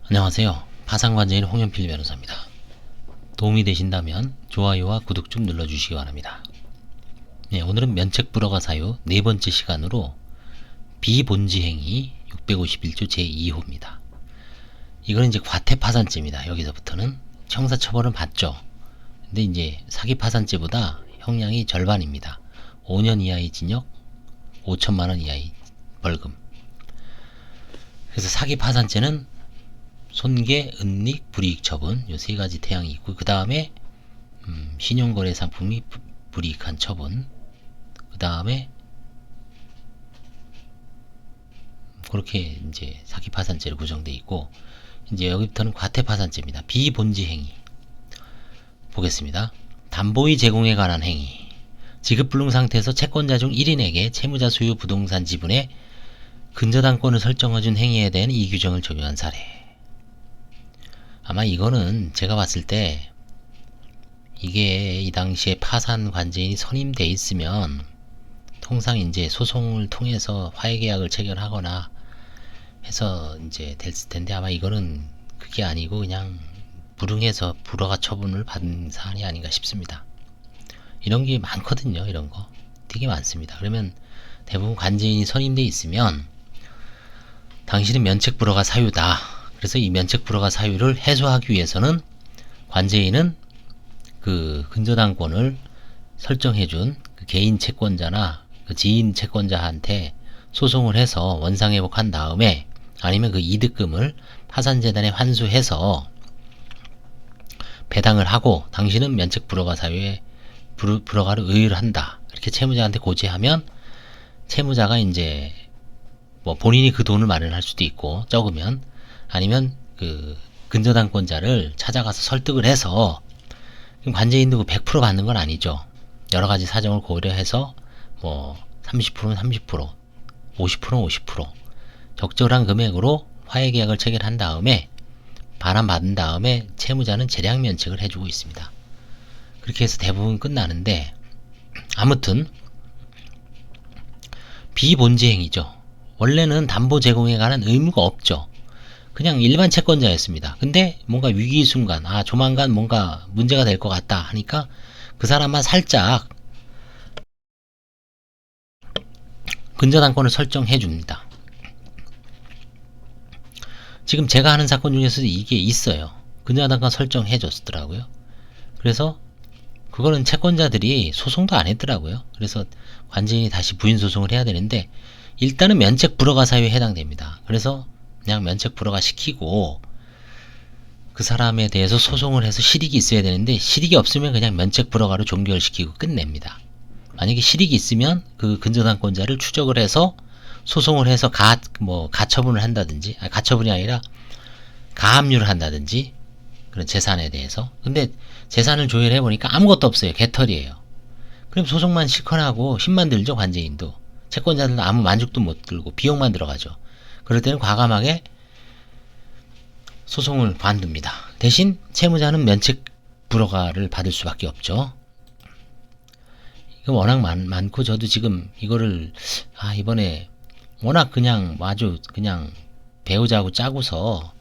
안녕하세요. 파산관제인 홍현필 변호사입니다. 도움이 되신다면 좋아요와 구독 좀 눌러주시기 바랍니다. 네, 오늘은 면책불허가 사유 네 번째 시간으로 비본지행위 651조 제2호입니다. 이거는 이제 과태파산죄입니다. 여기서부터는 형사처벌은 받죠. 근데 이제 사기파산죄보다 형량이 절반입니다. 5년 이하의 징역, 5천만원 이하의 벌금. 그래서 사기파산죄는 손괴, 은닉, 불이익 처분 요 세 가지 태양이 있고, 그 다음에 신용거래 상품이 불이익한 처분, 그 다음에 그렇게 이제 사기파산죄로 구성되어 있고, 이제 여기부터는 과태파산죄입니다. 비본지행위 보겠습니다. 담보의 제공에 관한 행위. 지급불능 상태에서 채권자 중 1인에게 채무자 소유 부동산 지분의 근저당권을 설정해준 행위에 대한 이 규정을 적용한 사례. 아마 이거는 제가 봤을 때 이게 이 당시에 파산 관제인이 선임돼 있으면 통상 이제 소송을 통해서 화해계약을 체결하거나 해서 이제 됐을 텐데, 아마 이거는 그게 아니고 그냥 불응해서 불허가 처분을 받은 사안이 아닌가 싶습니다. 이런 게 많거든요. 이런 거 되게 많습니다. 그러면 대부분 관제인이 선임돼 있으면 당신은 면책불허가 사유다. 그래서 이 면책불허가 사유를 해소하기 위해서는 관제인은 그 근저당권을 설정해준 그 개인 채권자나 그 지인 채권자한테 소송을 해서 원상회복한 다음에, 아니면 그 이득금을 파산재단에 환수해서 배당을 하고, 당신은 면책불허가 사유에 불허가를 의의를 한다, 이렇게 채무자한테 고지하면 채무자가 이제 뭐 본인이 그 돈을 마련할 수도 있고, 적으면 아니면 그 근저당권자를 찾아가서 설득을 해서, 관제인도 100% 받는 건 아니죠. 여러가지 사정을 고려해서 뭐 30%는 30%, 50%는 50%, 적절한 금액으로 화해계약을 체결한 다음에 반환받은 다음에 채무자는 재량면책을 해주고 있습니다. 그렇게 해서 대부분 끝나는데, 아무튼 비본지행위죠. 원래는 담보 제공에 관한 의무가 없죠. 그냥 일반 채권자였습니다. 근데 뭔가 위기 순간, 조만간 뭔가 문제가 될 것 같다 하니까 그 사람만 살짝 근저당권을 설정해 줍니다. 지금 제가 하는 사건 중에서도 이게 있어요. 근저당권 설정해 줬더라고요. 그래서 그거는 채권자들이 소송도 안 했더라고요. 그래서 관제인이 다시 부인 소송을 해야 되는데, 일단은 면책불허가 사유에 해당됩니다. 그래서 그냥 면책불허가 시키고 그 사람에 대해서 소송을 해서 실익이 있어야 되는데, 실익이 없으면 그냥 면책불허가로 종결시키고 끝냅니다. 만약에 실익이 있으면 그 근저당권자를 추적을 해서 소송을 해서 가처분을 한다든지, 가처분이 아니라 가압류를 한다든지, 그런 재산에 대해서. 근데 재산을 조회를 해보니까 아무것도 없어요. 개털이에요. 그럼 소송만 실컷 하고 힘만 들죠. 관제인도. 채권자들도 아무 만족도 못 들고 비용만 들어가죠. 그럴 때는 과감하게 소송을 관둡니다. 대신 채무자는 면책불허가를 받을 수밖에 없죠. 이거 워낙 많고, 저도 지금 이거를 이번에 워낙 그냥 아주 그냥 배우자하고 짜고서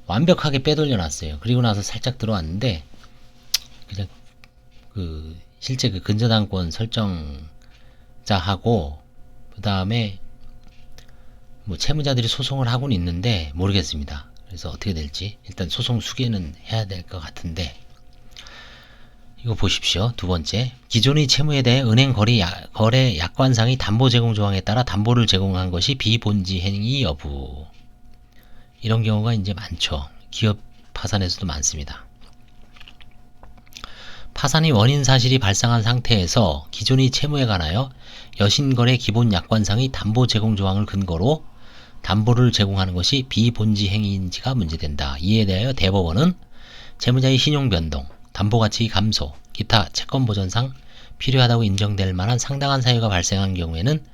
완벽하게 빼돌려 놨어요. 그리고 나서 살짝 들어왔는데, 그냥 실제 그 근저당권 설정자하고 그 다음에 뭐 채무자들이 소송을 하고는 있는데 모르겠습니다. 그래서 어떻게 될지 일단 소송 수개는 해야 될 것 같은데, 이거 보십시오. 두 번째, 기존의 채무에 대해 은행 거래 약관상의 담보 제공 조항에 따라 담보를 제공한 것이 비본지 행위 여부. 이런 경우가 이제 많죠. 기업 파산에서도 많습니다. 파산의 원인 사실이 발생한 상태에서 기존의 채무에 관하여 여신거래 기본 약관상의 담보 제공 조항을 근거로 담보를 제공하는 것이 비본지 행위인지가 문제된다. 이에 대하여 대법원은 채무자의 신용 변동, 담보가치 감소, 기타 채권보전상 필요하다고 인정될 만한 상당한 사유가 발생한 경우에는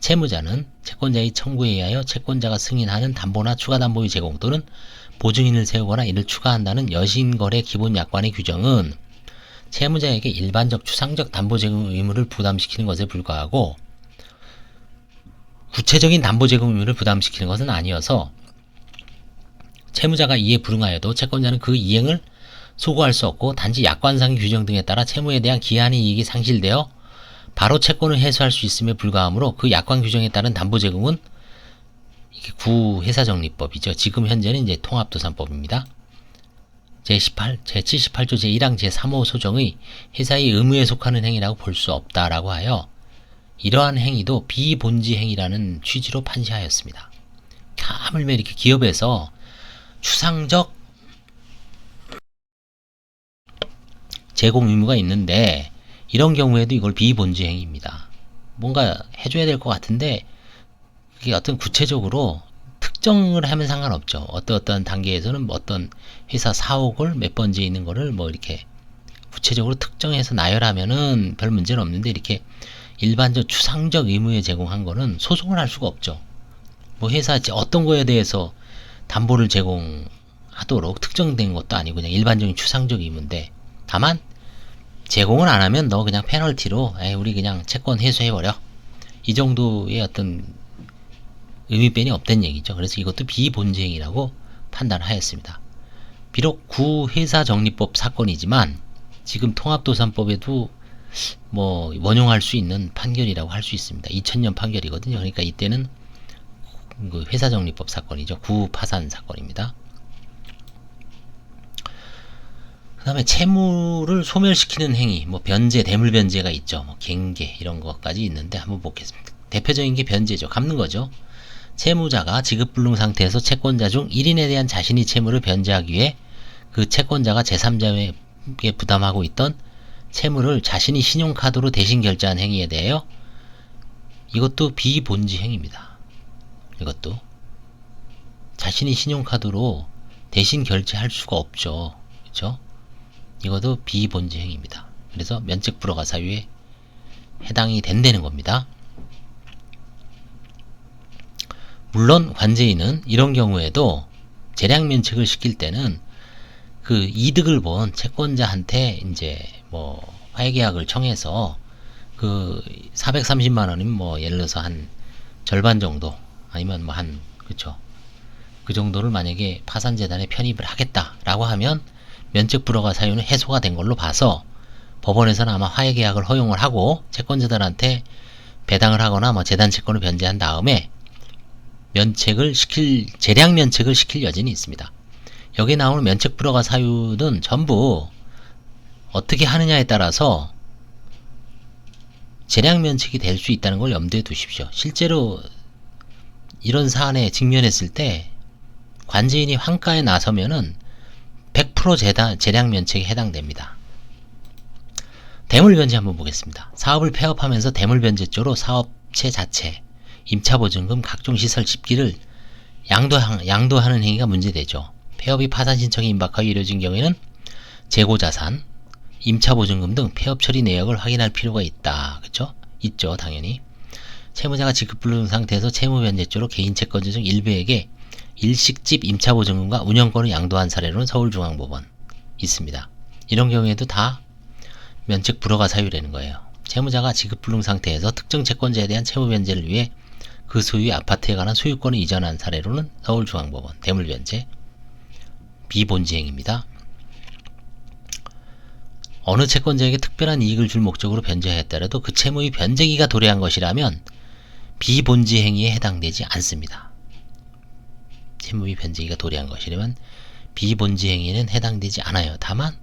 채무자는 채권자의 청구에 의하여 채권자가 승인하는 담보나 추가담보의 제공 또는 보증인을 세우거나 이를 추가한다는 여신거래 기본 약관의 규정은 채무자에게 일반적 추상적 담보 제공 의무를 부담시키는 것에 불과하고, 구체적인 담보 제공 의무를 부담시키는 것은 아니어서 채무자가 이에 불응하여도 채권자는 그 이행을 소구할 수 없고 단지 약관상의 규정 등에 따라 채무에 대한 기한의 이익이 상실되어 바로 채권을 해소할 수 있음에 불과하므로 그 약관 규정에 따른 담보 제공은 이게 구회사정리법이죠. 지금 현재는 이제 통합도산법입니다. 제78조 제1항 제3호 소정의 회사의 의무에 속하는 행위라고 볼 수 없다라고 하여 이러한 행위도 비본지 행위라는 취지로 판시하였습니다. 하물며 이렇게 기업에서 추상적 제공 의무가 있는데 이런 경우에도 이걸 비본지 행위입니다. 뭔가 해줘야 될 것 같은데 그게 어떤 구체적으로 특정을 하면 상관없죠. 어떤 단계에서는 어떤 회사 사옥을 몇 번지에 있는 거를 뭐 이렇게 구체적으로 특정해서 나열하면은 별 문제는 없는데 이렇게 일반적 추상적 의무에 제공한 거는 소송을 할 수가 없죠. 뭐 회사 어떤 거에 대해서 담보를 제공하도록 특정된 것도 아니고 그냥 일반적인 추상적 의무인데 다만 제공을 안 하면 너 그냥 페널티로 우리 그냥 채권 회수해버려 이 정도의 어떤 의미변이 없다는 얘기죠. 그래서 이것도 비본지행위라고 판단하였습니다. 비록 구회사정리법 사건이지만 지금 통합도산법에도 뭐 원용할 수 있는 판결이라고 할 수 있습니다. 2000년 판결이거든요. 그러니까 이때는 그 회사정리법 사건이죠. 구파산 사건입니다. 그 다음에 채무를 소멸시키는 행위, 뭐 변제, 대물변제가 있죠. 뭐 갱계 이런 것까지 있는데 한번 보겠습니다. 대표적인 게 변제죠. 갚는 거죠. 채무자가 지급불능 상태에서 채권자 중 1인에 대한 자신의 채무를 변제하기 위해 그 채권자가 제3자에게 부담하고 있던 채무를 자신이 신용카드로 대신 결제한 행위에 대하여 이것도 비본지 행위입니다. 이것도 자신이 신용카드로 대신 결제할 수가 없죠. 그렇죠? 이것도 비본지 행위입니다. 그래서 면책불허가 사유에 해당이 된다는 겁니다. 물론 관제인은 이런 경우에도 재량면책을 시킬 때는 그 이득을 본 채권자한테 이제 뭐 화해계약을 청해서 그 430만 원이면 뭐 예를 들어서 한 절반 정도 아니면 뭐 한 그쵸 그 정도를 만약에 파산재단에 편입을 하겠다라고 하면 면책불허가 사유는 해소가 된 걸로 봐서 법원에서는 아마 화해계약을 허용을 하고 채권자들한테 배당을 하거나 뭐 재단 채권을 변제한 다음에 재량면책을 시킬 여지는 있습니다. 여기 나오는 면책불허가 사유는 전부 어떻게 하느냐에 따라서 재량면책이 될 수 있다는 걸 염두에 두십시오. 실제로 이런 사안에 직면했을 때 관제인이 환가에 나서면은 100% 재량면책에 해당됩니다. 대물변제 한번 보겠습니다. 사업을 폐업하면서 대물변제조로 사업체 자체, 임차보증금, 각종 시설 집기를 양도하는 행위가 문제되죠. 폐업이 파산 신청이 임박하여 이루어진 경우에는 재고자산, 임차보증금 등 폐업 처리 내역을 확인할 필요가 있다. 그쵸? 있죠, 당연히. 채무자가 지급불능 상태에서 채무변제조로 개인 채권자 중 일부에게 일식집 임차보증금과 운영권을 양도한 사례로는 서울중앙법원 있습니다. 이런 경우에도 다 면책불허가 사유라는 거예요. 채무자가 지급불능 상태에서 특정 채권자에 대한 채무변제를 위해 그 소유의 아파트에 관한 소유권을 이전한 사례로는 서울중앙법원 대물변제 비본지행입니다. 어느 채권자에게 특별한 이익을 줄 목적으로 변제하였더라도 그 채무의 변제기가 도래한 것이라면 비본지 행위에 해당되지 않습니다. 채무의 변제기가 도래한 것이라면 비본지 행위에는 해당되지 않아요. 다만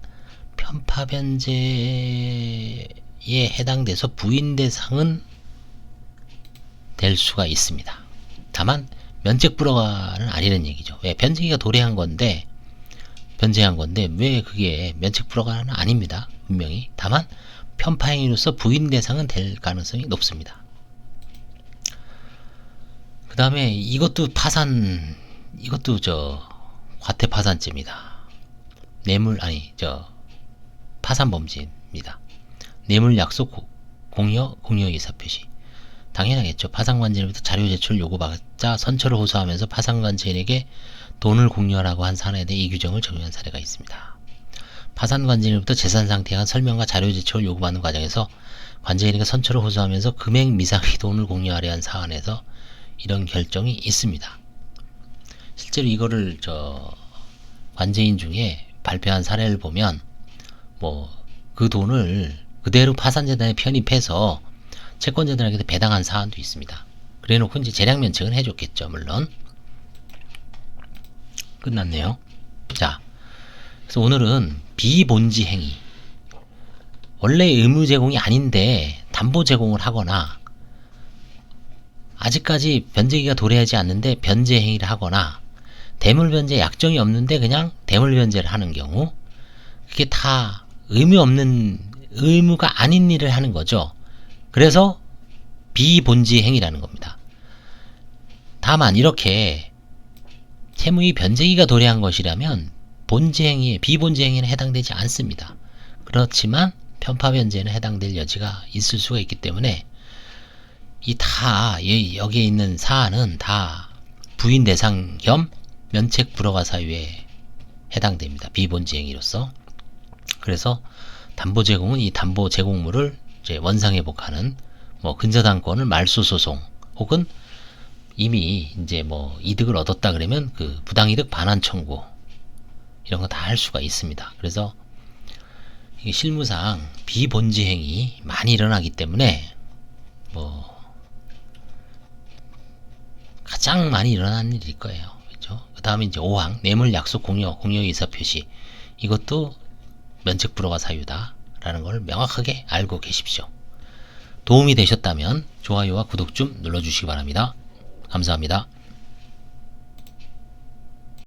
편파 변제에 해당돼서 부인 대상은 될 수가 있습니다. 다만 면책불허가는 아니라는 얘기죠. 왜? 변제기가 도래한 건데 변제한 건데 왜 그게 면책불허가는 아닙니다. 분명히. 다만 편파행위로서 부인 대상은 될 가능성이 높습니다. 그 다음에 이것도 과태파산죄입니다. 파산범죄입니다. 뇌물약속 공여의사표시. 당연하겠죠. 파산관제인으로부터 자료 제출 요구받자 선처를 호소하면서 파산관제인에게 돈을 공유하라고 한 사안에 대해 이 규정을 적용한 사례가 있습니다. 파산관제인으로부터 재산 상태에 관한 설명과 자료 제출을 요구받는 과정에서 관제인에게 선처를 호소하면서 금액 미상의 돈을 공유하려 한 사안에서 이런 결정이 있습니다. 실제로 이거를 관제인 중에 발표한 사례를 보면 뭐 그 돈을 그대로 파산재단에 편입해서 채권자들에게 배당한 사안도 있습니다. 그래놓고 이제 재량 면책은 해줬겠죠. 물론 끝났네요. 자, 그래서 오늘은 비본지 행위, 원래 의무 제공이 아닌데 담보 제공을 하거나 아직까지 변제기가 도래하지 않는데 변제 행위를 하거나 대물 변제 약정이 없는데 그냥 대물 변제를 하는 경우, 그게 다 의무가 아닌 일을 하는 거죠. 그래서 비본지 행위라는 겁니다. 다만 이렇게 채무의 변제기가 도래한 것이라면 본지 행위에, 비본지 행위는 해당되지 않습니다. 그렇지만 편파 변제는 해당될 여지가 있을 수가 있기 때문에 여기에 있는 사안은 다 부인 대상 겸 면책 불허가 사유에 해당됩니다. 비본지 행위로서. 그래서 담보 제공은 이 담보 제공물을 이제 원상회복하는 뭐 근저당권을 말소 소송, 혹은 이미 이제 뭐 이득을 얻었다 그러면 그 부당이득 반환 청구, 이런 거 다 할 수가 있습니다. 그래서 이게 실무상 비본지 행위 많이 일어나기 때문에 뭐 가장 많이 일어나는 일일 거예요. 그렇죠? 그 다음에 이제 5항 뇌물 약속 공여 의사 표시, 이것도 면책 불허가 사유다 라는 걸 명확하게 알고 계십시오. 도움이 되셨다면 좋아요와 구독 좀 눌러주시기 바랍니다. 감사합니다.